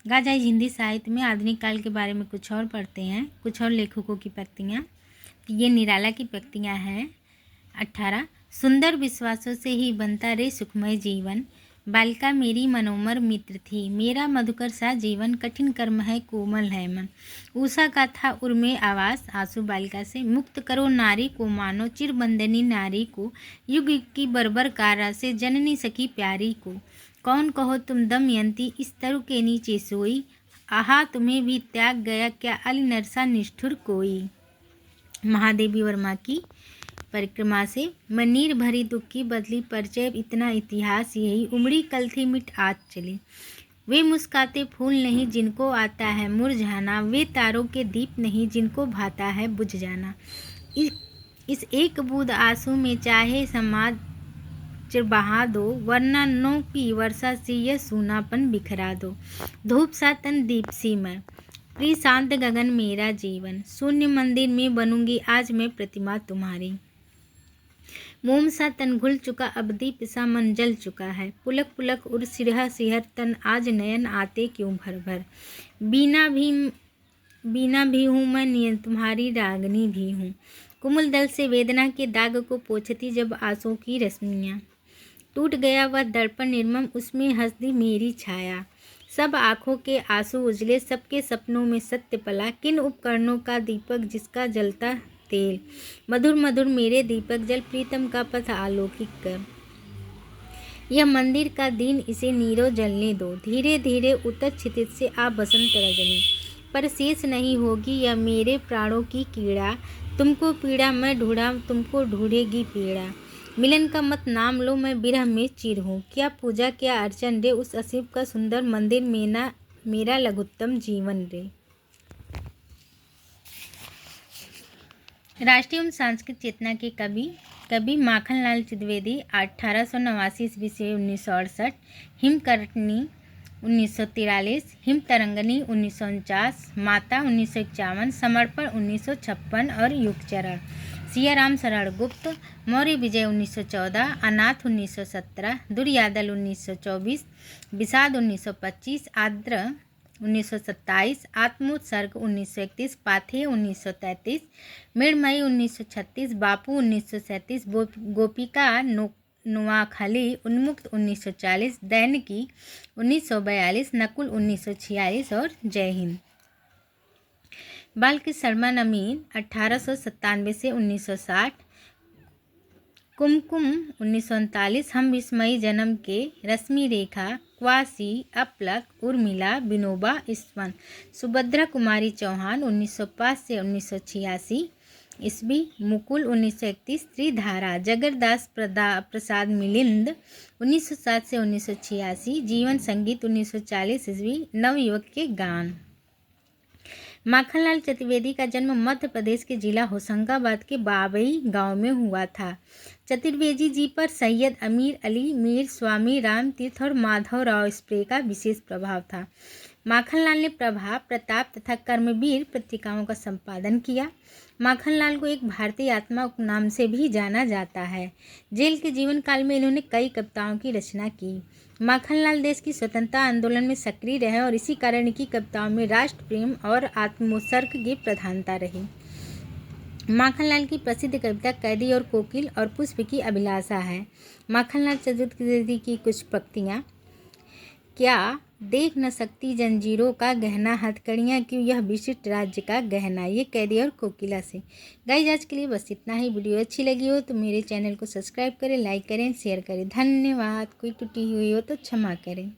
गाजाइज हिंदी साहित्य में आधुनिक काल के बारे में कुछ और पढ़ते हैं, कुछ और लेखकों की पंक्तियाँ। ये निराला की पंक्तियाँ हैं। 18 सुंदर विश्वासों से ही बनता रे सुखमय जीवन, बालिका मेरी मनोमर मित्र थी, मेरा मधुकर सा जीवन, कठिन कर्म है कोमल है मन। उषा का था उर्मे आवास, आंसू बालिका से, मुक्त करो नारी को मानो चिरबंदनी नारी को, युग युग की बर्बर कारा से जननी सखी प्यारी को। कौन कहो तुम दमयंती इस तरु के नीचे सोई, आहा तुम्हें भी त्याग गया क्या अली नरसा निष्ठुर कोई। महादेवी वर्मा की परिक्रमा से, मनीर भरी दुख की बदली परिचय इतना इतिहास यही, उमड़ी कल थी मिट आज चली। वे मुस्काते फूल नहीं जिनको आता है मुरझाना, वे तारों के दीप नहीं जिनको भाता है बुझ जाना। इस एक बूंद आंसू में चाहे समाज बहा दो, वरना नो की वर्षा से यह सूनापन बिखरा दो। धूप सा तन दीप सी मैं, प्रिय शांत गगन मेरा जीवन, शून्य मंदिर में बनूंगी आज मैं प्रतिमा तुम्हारी। मोम सा तन घुल चुका अब दीप सा मन जल चुका है, पुलक पुलक उड़ सिरहा सिहर तन आज नयन आते क्यों भर भर। बीना भी हूँ मैं तुम्हारी रागनी भी हूँ, कुमुल दल से वेदना के दाग को पोंछती जब आंसू की रश्मियाँ। टूट गया वह दर्पण निर्मम उसमें हंस दी मेरी छाया, सब आँखों के आंसू उजले सबके सपनों में सत्य पला, किन उपकरणों का दीपक जिसका जलता तेल, मधुर मधुर मेरे दीपक जल प्रीतम का पथ आलोकित कर। यह मंदिर का दिन इसे नीरो जलने दो, धीरे धीरे उतर क्षितिज से आ बसंत रजनी, पर शेष नहीं होगी यह मेरे प्राणों की कीड़ा, तुमको पीड़ा मैं ढूंढा तुमको ढूंढेगी पीड़ा। मिलन का मत नाम लो मैं बिरह में चिर हूँ, क्या पूजा क्या अर्चन रे उस असीम का सुंदर मंदिर में मेरा लघुत्तम जीवन रे। राष्ट्रीय एवं सांस्कृतिक चेतना के कवि माखनलाल द्विवेदी 1889 ईस्वी से 1968, हिमकरटनी 1943, हिमतरंगनी 1949, माता 1951, समर्पण 1956 और युगचरण। सियाराम शरण गुप्त, मौर्य विजय 1914, अनाथ 1917, दुर्यादल 1924, विषाद 1925, आर्द्र 1927, आत्मोत्सर्ग 1931, पाथेय 1933, मृण्मयी 1936, बापू 1937, गोपिका नोआखली उन्मुक्त 1940, दैनिकी 1942, नकुल 1946 और जय हिंद। बालकृष्ण शर्मा नवीन 1897 से 1960, कुमकुम 1939, हम विस्मयी जन्म के, रश्मि रेखा, क्वासी, अपलक, उर्मिला, विनोबा, स्वन, सुभद्रा कुमारी चौहान 1905 से 1986 ईस्वी, मुकुल 1931, त्रिधारा, जगरदास प्रसाद मिलिंद 1907 से 1986, जीवन संगीत 1940 ईस्वी, नवयुवक के गान। माखनलाल चतुर्वेदी का जन्म मध्य प्रदेश के जिला होशंगाबाद के बाबई गांव में हुआ था। चतुर्वेदी जी पर सैयद अमीर अली मीर, स्वामी राम तीर्थ और माधवराव स्प्रे का विशेष प्रभाव था। माखनलाल ने प्रभाव, प्रताप तथा कर्मवीर पत्रिकाओं का संपादन किया। माखनलाल को एक भारतीय आत्मा उपनाम से भी जाना जाता है। जेल के जीवन काल में इन्होंने कई कविताओं की रचना की। माखनलाल देश की स्वतंत्रता आंदोलन में सक्रिय रहे और इसी कारण की कविताओं में राष्ट्र प्रेम और आत्मोत्सर्ग की प्रधानता रही। माखनलाल की प्रसिद्ध कविता कैदी और कोकिल और पुष्प की अभिलाषा है। माखनलाल चतुर्वेदी की कुछ पंक्तियाँ। क्या देख न सकती जंजीरों का गहना, हथकड़ियाँ क्यों यह विशिष्ट राज्य का गहना। ये कैदी और कोकिला से। गाइस आज के लिए बस इतना ही। वीडियो अच्छी लगी हो तो मेरे चैनल को सब्सक्राइब करें, लाइक करें, शेयर करें। धन्यवाद। कोई त्रुटि हुई हो तो क्षमा करें।